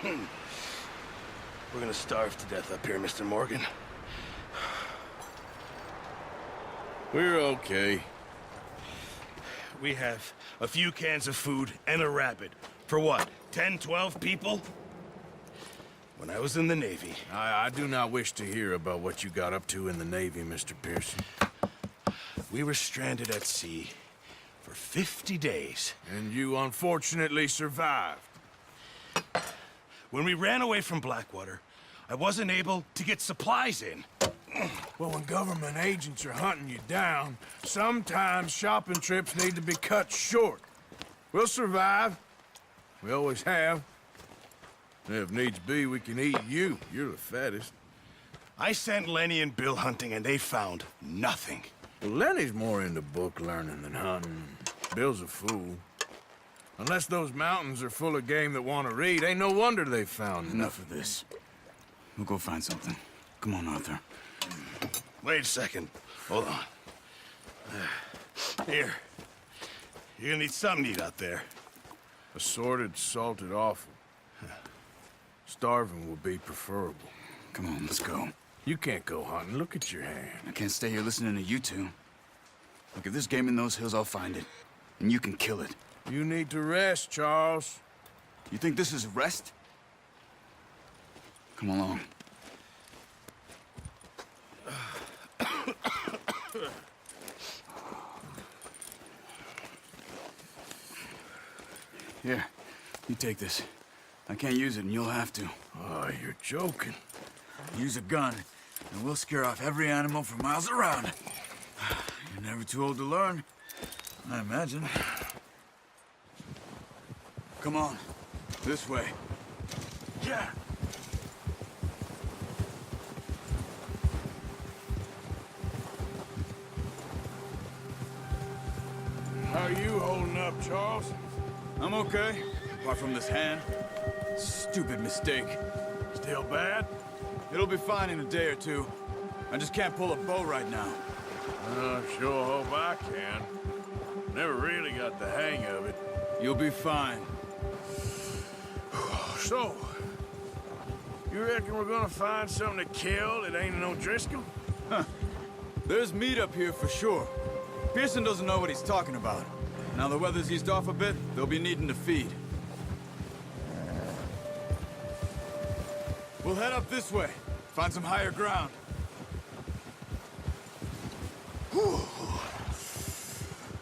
We're gonna starve to death up here, Mr. Morgan. We're okay. We have a few cans of food and a rabbit. For what, 10, 12 people? When I was in the Navy... I do not wish to hear about what you got up to in the Navy, Mr. Pearson. We were stranded at sea for 50 days. And you unfortunately survived. When we ran away from Blackwater, I wasn't able to get supplies in. Well, when government agents are hunting you down, sometimes shopping trips need to be cut short. We'll survive. We always have. If needs be, we can eat you. You're the fattest. I sent Lenny and Bill hunting, and they found nothing. Well, Lenny's more into book learning than hunting. Bill's a fool. Unless those mountains are full of game that want to read, ain't no wonder they found Enough of this. We'll go find something. Come on, Arthur. Wait a second. Hold on. Here. You're gonna need something to eat out there. Assorted, salted offal. Starving will be preferable. Come on, let's go. You can't go hunting. Look at your hand. I can't stay here listening to you two. Look, if there's game in those hills, I'll find it. And you can kill it. You need to rest, Charles. You think this is rest? Come along. Here, you take this. I can't use it, and you'll have to. Oh, you're joking. Use a gun, and we'll scare off every animal for miles around. You're never too old to learn, I imagine. Come on, this way. Yeah. How are you holding up, Charles? I'm okay, apart from this hand. Stupid mistake. Still bad? It'll be fine in a day or two. I just can't pull a bow right now. Sure hope I can. Never really got the hang of it. You'll be fine. So, you reckon we're gonna find something to kill that ain't no Driscoll? There's meat up here for sure. Pearson doesn't know what he's talking about. Now the weather's eased off a bit, they'll be needing to feed. We'll head up this way. Find some higher ground. Whew.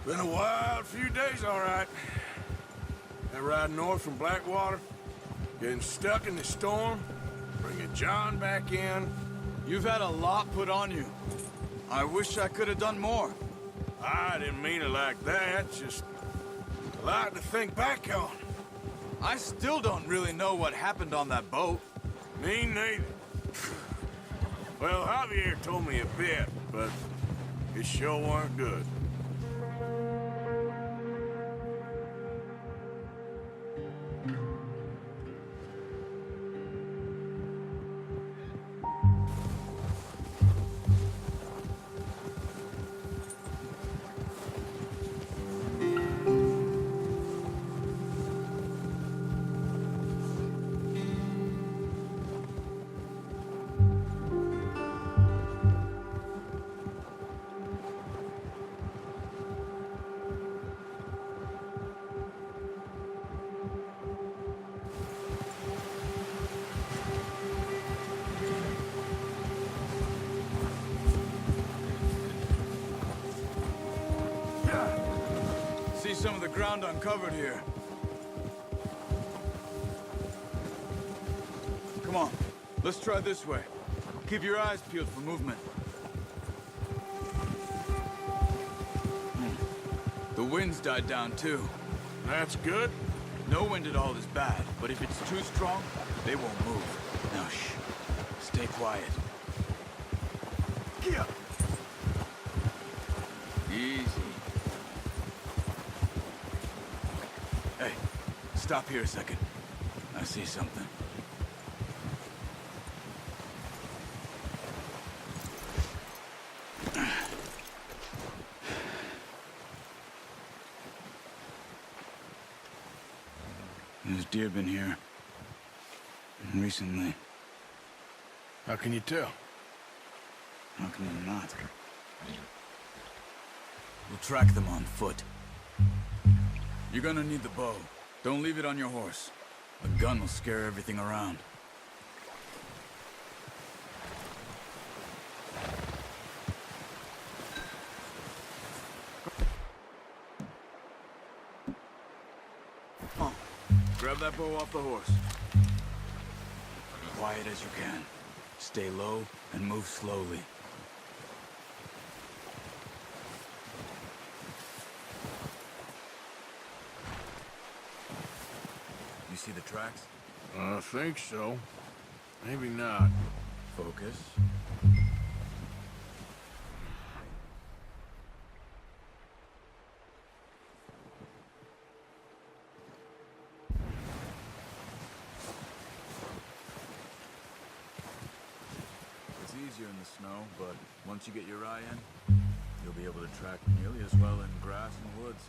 Been a wild few days, all right. That ride north from Blackwater, getting stuck in the storm, bringing John back in. You've had a lot put on you. I wish I could have done more. I didn't mean it like that, just a lot to think back on. I still don't really know what happened on that boat. Me neither. Well, Javier told me a bit, but it sure weren't good. See some of the ground uncovered here. Come on, let's try this way. Keep your eyes peeled for movement. The wind's died down too. That's good. No wind at all is bad, but if it's too strong, they won't move. Now shh, stay quiet. Yeah. Easy. Hey, stop here a second. I see something. There's deer been here. Recently. How can you tell? How can you not? We'll track them on foot. You're gonna need the bow. Don't leave it on your horse. A gun will scare everything around. Come on. Grab that bow off the horse. Quiet as you can. Stay low and move slowly. You see the tracks? I think so. Maybe not. Focus. It's easier in the snow, but once you get your eye in, you'll be able to track nearly as well in grass and woods.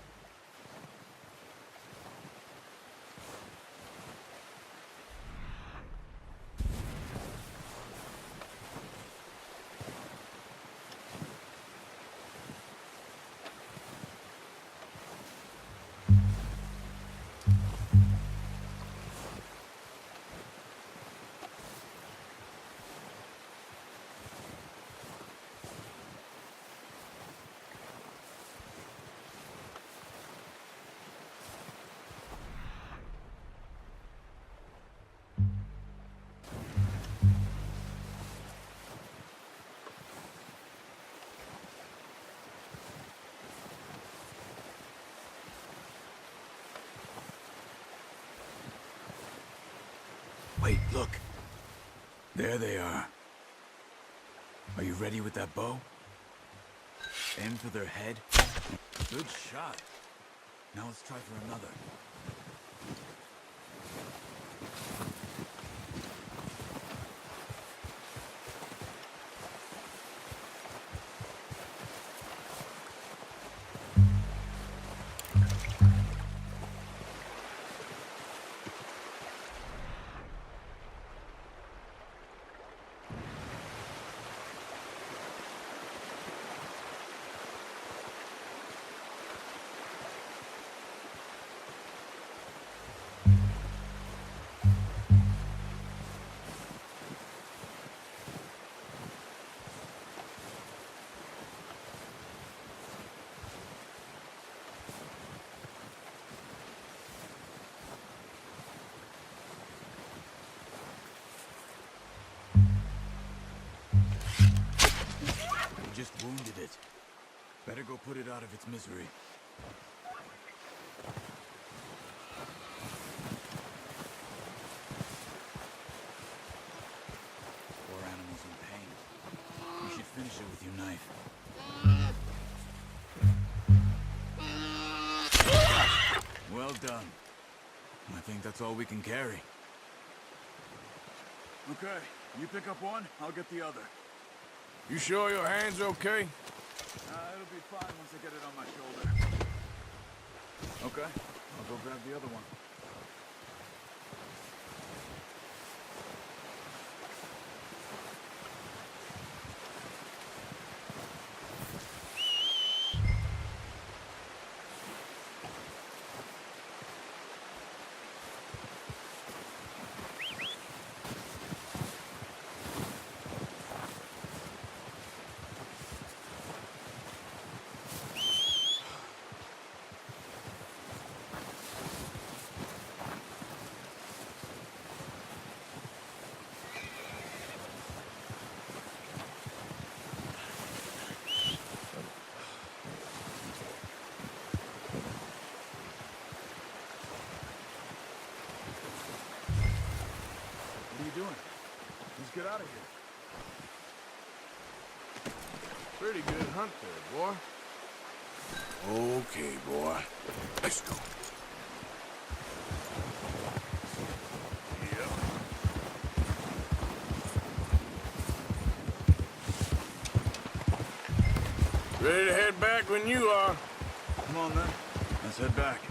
Wait, look. There they are. Are you ready with that bow? Aim for their head. Good shot. Now let's try for another. We just wounded it. Better go put it out of its misery. Poor animal's in pain. You should finish it with your knife. Well done. I think that's all we can carry. Okay, you pick up one, I'll get the other. You sure your hand's okay? It'll be fine once I get it on my shoulder. Okay, I'll go grab the other one. Doing? Let's get out of here. Pretty good hunt there, boy. Okay, boy. Let's go. Yep. Ready to head back when you are. Come on, then. Let's head back.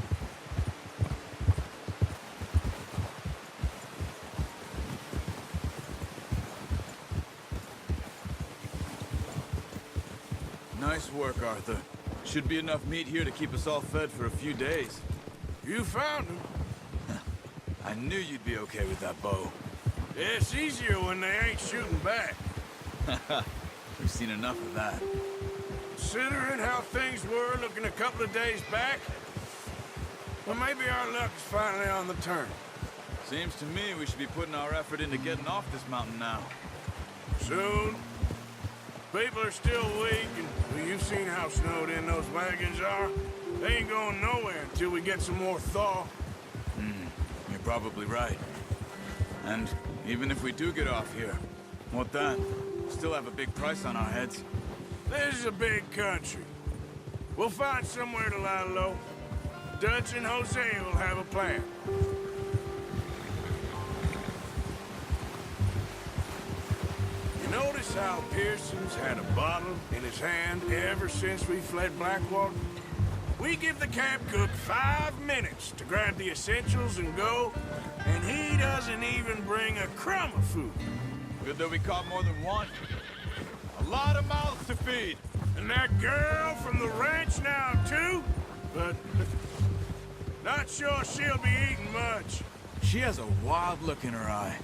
Nice work, Arthur. Should be enough meat here to keep us all fed for a few days. You found him. I knew you'd be okay with that bow. It's easier when they ain't shooting back. We've seen enough of that. Considering how things were looking a couple of days back, well, maybe our luck is finally on the turn. Seems to me we should be putting our effort into getting off this mountain now. Soon. People are still weak, and well, you've seen how snowed in those wagons are. They ain't going nowhere until we get some more thaw. You're probably right. And even if we do get off here, what then? Still have a big price on our heads. This is a big country. We'll find somewhere to lie low. Dutch and Hosea will have a plan. You notice how Pearson's had a bottle in his hand ever since we fled Blackwater? We give the camp cook 5 minutes to grab the essentials and go, and he doesn't even bring a crumb of food. Good that we caught more than one. A lot of mouths to feed. And that girl from the ranch now, too? But not sure she'll be eating much. She has a wild look in her eye.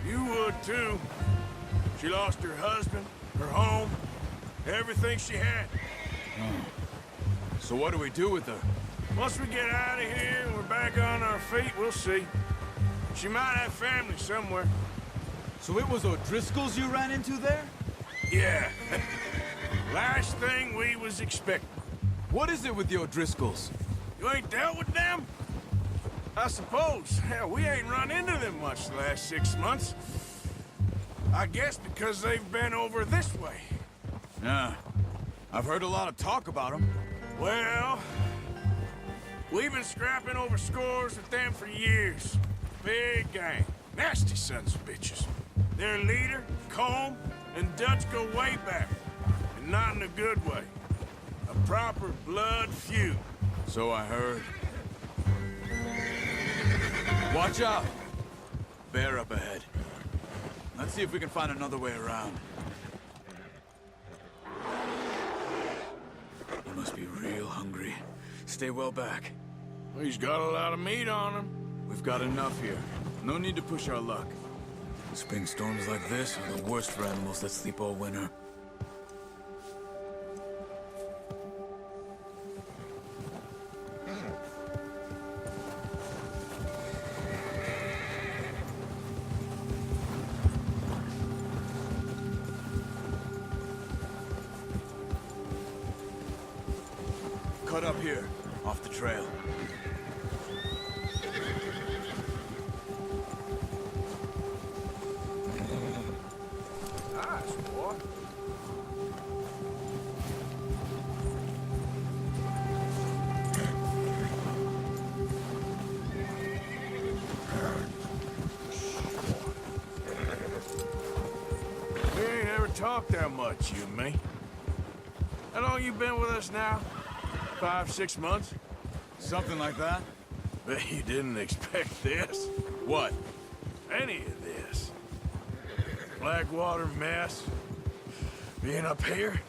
You would, too. She lost her husband, her home, everything she had. So what do we do with her? Once we get out of here and we're back on our feet, we'll see. She might have family somewhere. So it was O'Driscoll's you ran into there? Yeah. Last thing we was expecting. What is it with the O'Driscolls? You ain't dealt with them? I suppose. Hell, we ain't run into them much the last 6 months. I guess because they've been over this way. Yeah. I've heard a lot of talk about them. Well, we've been scrapping over scores with them for years. Big gang. Nasty sons of bitches. Their leader, Colm, and Dutch go way back. And not in a good way. A proper blood feud. So I heard. Watch out! Bear up ahead. Let's see if we can find another way around. You must be real hungry. Stay well back. He's got a lot of meat on him. We've got enough here. No need to push our luck. Spring storms like this are the worst for animals that sleep all winter. Cut up here, off the trail. Nice, boy. We ain't ever talked that much, you and me. How long you been with us now? 5, 6 months? Something like that? Bet you didn't expect this. What? Any of this. Blackwater mess. Being up here?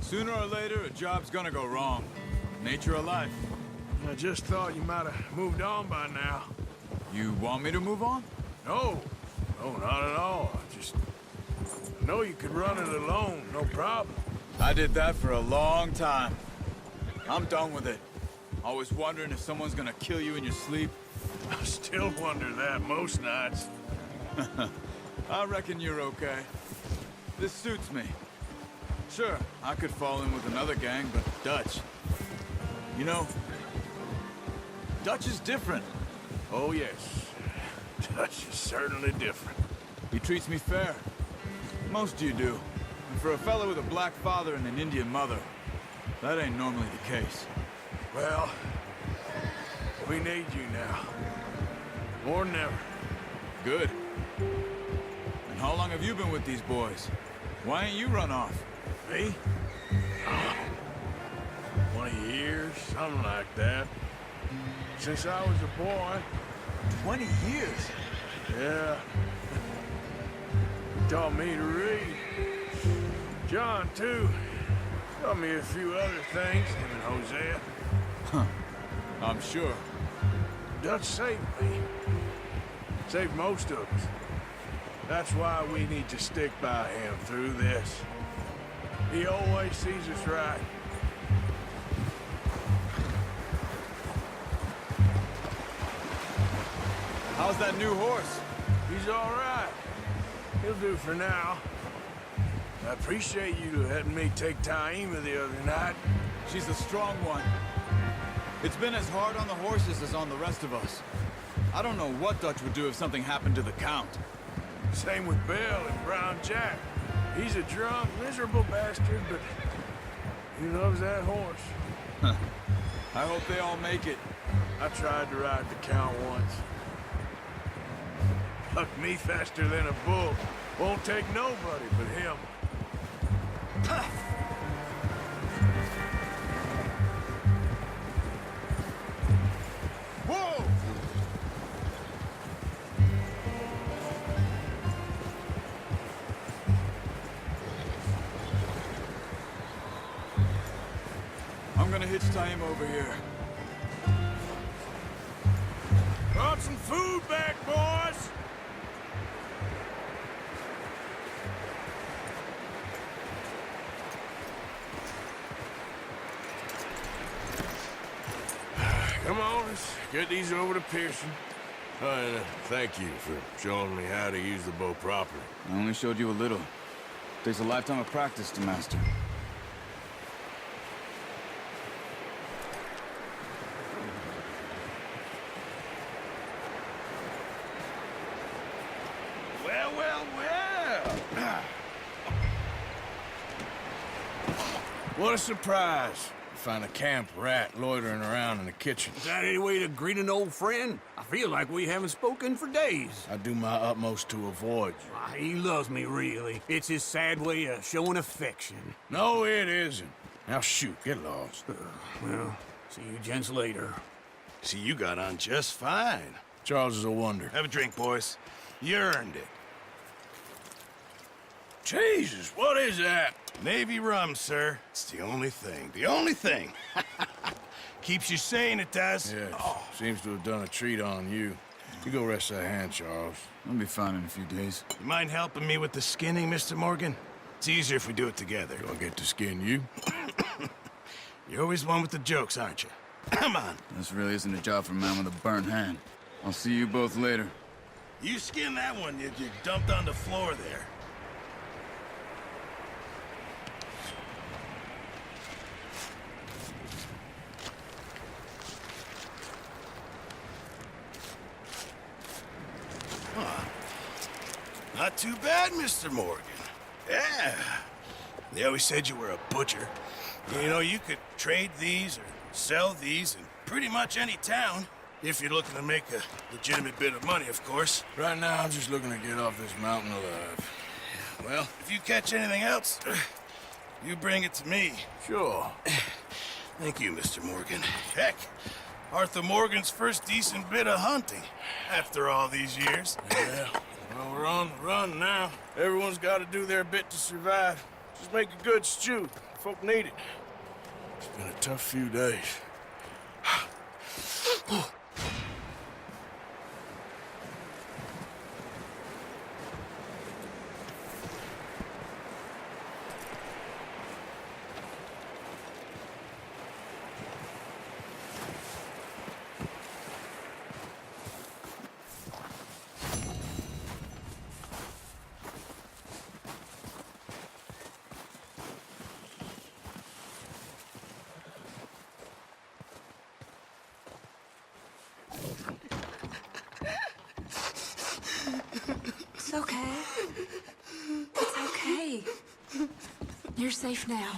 Sooner or later, a job's gonna go wrong. Nature of life. I just thought you might have moved on by now. You want me to move on? No. No, not at all. I know you could run it alone, no problem. I did that for a long time. I'm done with it. Always wondering if someone's gonna kill you in your sleep. I still wonder that most nights. I reckon you're okay. This suits me. Sure, I could fall in with another gang, but Dutch... You know, Dutch is different. Oh, yes. Dutch is certainly different. He treats me fair. Most of you do. And for a fellow with a black father and an Indian mother, that ain't normally the case. Well, we need you now. More than ever. Good. And how long have you been with these boys? Why ain't you run off? Me? 20 years, something like that. Since I was a boy. 20 years? Yeah. He taught me to read. John, too. Taught me a few other things, him and Hosea. I'm sure. Dutch saved me. Saved most of us. That's why we need to stick by him through this. He always sees us right. How's that new horse? He's all right. He'll do for now. I appreciate you letting me take Taima the other night. She's a strong one. It's been as hard on the horses as on the rest of us. I don't know what Dutch would do if something happened to the Count. Same with Bill and Brown Jack. He's a drunk, miserable bastard, but he loves that horse. I hope they all make it. I tried to ride the Count once. Hucked me faster than a bull. Won't take nobody but him. Whoa! I'm gonna hitch Taima over here. Brought some food back, boys! Come on, let's get these over to Pearson. And thank you for showing me how to use the bow properly. I only showed you a little. Takes a lifetime of practice to master. Well, well, well. What a surprise. Find a camp rat loitering around in the kitchen. Is that any way to greet an old friend? I feel like we haven't spoken for days. I do my utmost to avoid you. He loves me, really. It's his sad way of showing affection. No, it isn't. Now shoot, get lost. Well, see you gents later. See, you got on just fine. Charles is a wonder. Have a drink, boys. You earned it. Jesus, what is that? Navy rum, sir. It's the only thing. The only thing. Keeps you sane, it does. Yes, seems to have done a treat on you. You go rest that hand, Charles. I'll be fine in a few days. You mind helping me with the skinning, Mr. Morgan? It's easier if we do it together. Do I get to skin you? You're always one with the jokes, aren't you? Come on. This really isn't a job for a man with a burnt hand. I'll see you both later. You skin that one you dumped on the floor there. Not too bad, Mr. Morgan. Yeah. They always said you were a butcher. You know, you could trade these or sell these in pretty much any town. If you're looking to make a legitimate bit of money, of course. Right now, I'm just looking to get off this mountain alive. Well, if you catch anything else, you bring it to me. Sure. Thank you, Mr. Morgan. Heck, Arthur Morgan's first decent bit of hunting after all these years. Yeah. Well, we're on the run now. Everyone's got to do their bit to survive. Just make a good stew. Folk need it. It's been a tough few days. It's okay. It's okay. You're safe now.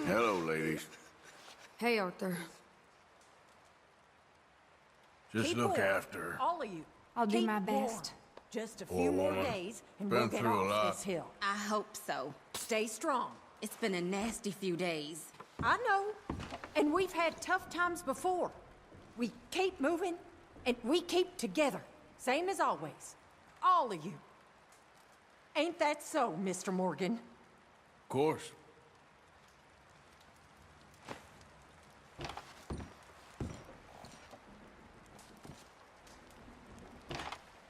Hello, ladies. Hey, Arthur. Just Keep look warm, after her. all of you. I'll do Keep my warm. best. Just a Poor few more woman. days, and Been we'll get through a lot. off this hill. I hope so. Stay strong. It's been a nasty few days. I know, and we've had tough times before. We keep moving, And we keep together, same as always. All of you. Ain't that so, Mr. Morgan? Of course.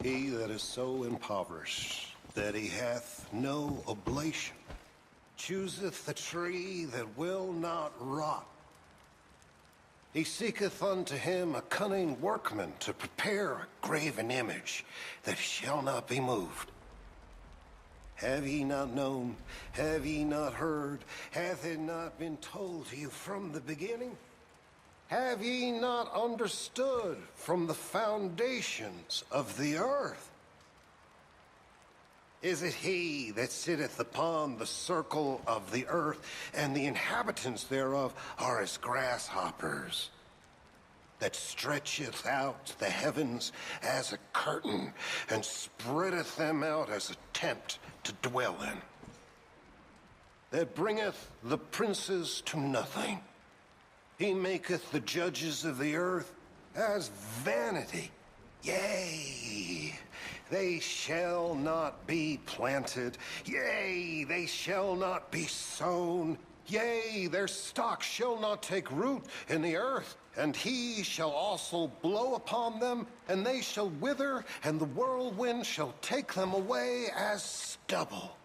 He that is so impoverished that he hath no oblation chooseth the tree that will not rot. He seeketh unto him a cunning workman to prepare a graven image that shall not be moved. Have ye not known? Have ye not heard? Hath it not been told to you from the beginning? Have ye not understood from the foundations of the earth? Is it he that sitteth upon the circle of the earth, and the inhabitants thereof are as grasshoppers, that stretcheth out the heavens as a curtain, and spreadeth them out as a tent to dwell in, that bringeth the princes to nothing? He maketh the judges of the earth as vanity. Yea, they shall not be planted. Yea, they shall not be sown. Yea, their stock shall not take root in the earth. And he shall also blow upon them, and they shall wither, and the whirlwind shall take them away as stubble.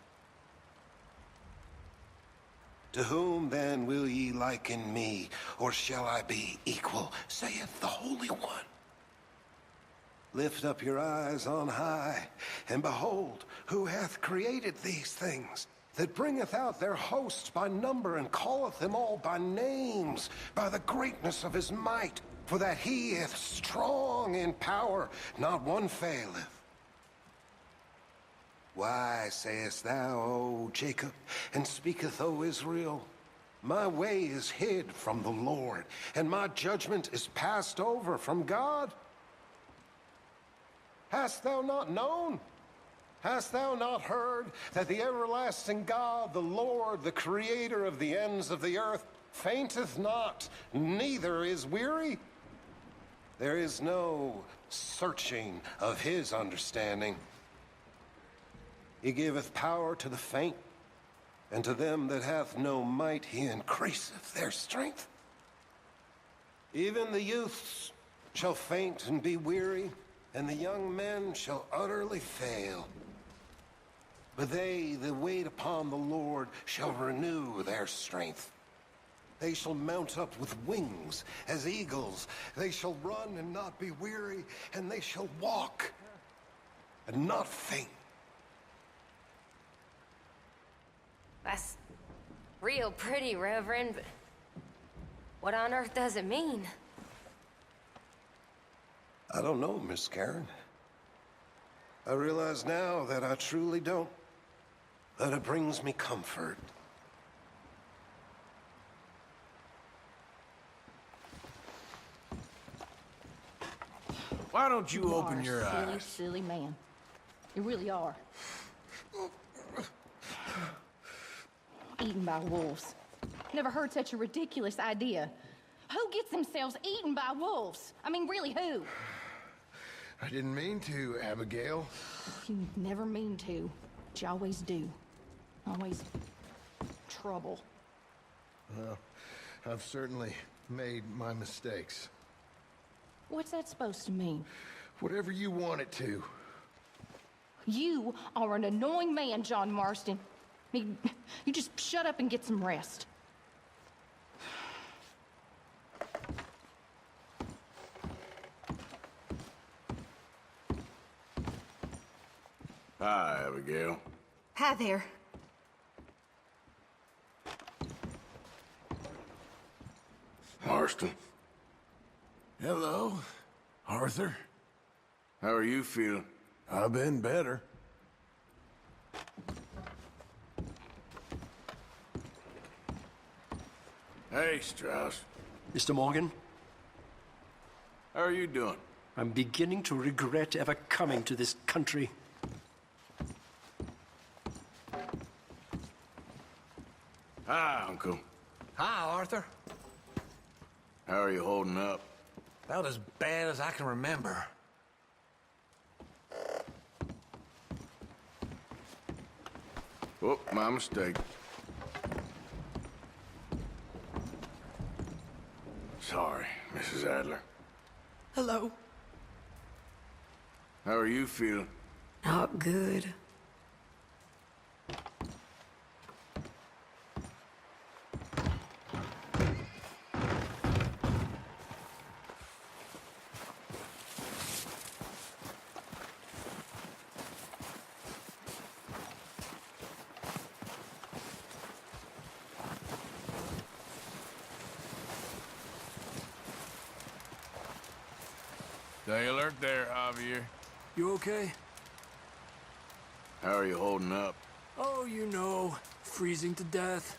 To whom then will ye liken me, or shall I be equal, saith the Holy One? Lift up your eyes on high, and behold, who hath created these things, that bringeth out their hosts by number, and calleth them all by names, by the greatness of his might, for that he is strong in power, not one faileth. Why sayest thou, O Jacob, and speaketh, O Israel? My way is hid from the Lord, and my judgment is passed over from God. Hast thou not known? Hast thou not heard that the everlasting God, the Lord, the creator of the ends of the earth, fainteth not, neither is weary? There is no searching of his understanding. He giveth power to the faint, and to them that hath no might he increaseth their strength. Even the youths shall faint and be weary, and the young men shall utterly fail. But they that wait upon the Lord shall renew their strength. They shall mount up with wings as eagles. They shall run and not be weary, and they shall walk and not faint. That's real pretty, Reverend, but what on earth does it mean? I don't know, Miss Karen. I realize now that I truly don't. That it brings me comfort. Why don't you open your silly, eyes? silly man. You really are. Eaten by wolves. Never heard such a ridiculous idea. Who gets themselves eaten by wolves? I mean, really, who? I didn't mean to, Abigail. You never mean to, but you always do. Always trouble. Well, I've certainly made my mistakes. What's that supposed to mean? Whatever you want it to. You are an annoying man, John Marston. You just shut up and get some rest. Hi, Abigail. Hi there. Marston. Hello, Arthur. How are you feeling? I've been better. Hey, Strauss. Mr. Morgan, How are you doing? I'm beginning to regret ever coming to this country. Hi, Uncle. Hi, Arthur. How are you holding up? About as bad as I can remember. Oh, my mistake. Sorry, Mrs. Adler. Hello. How are you feeling? Not good. Stay alert there, Javier. You okay? How are you holding up? Oh, you know, freezing to death.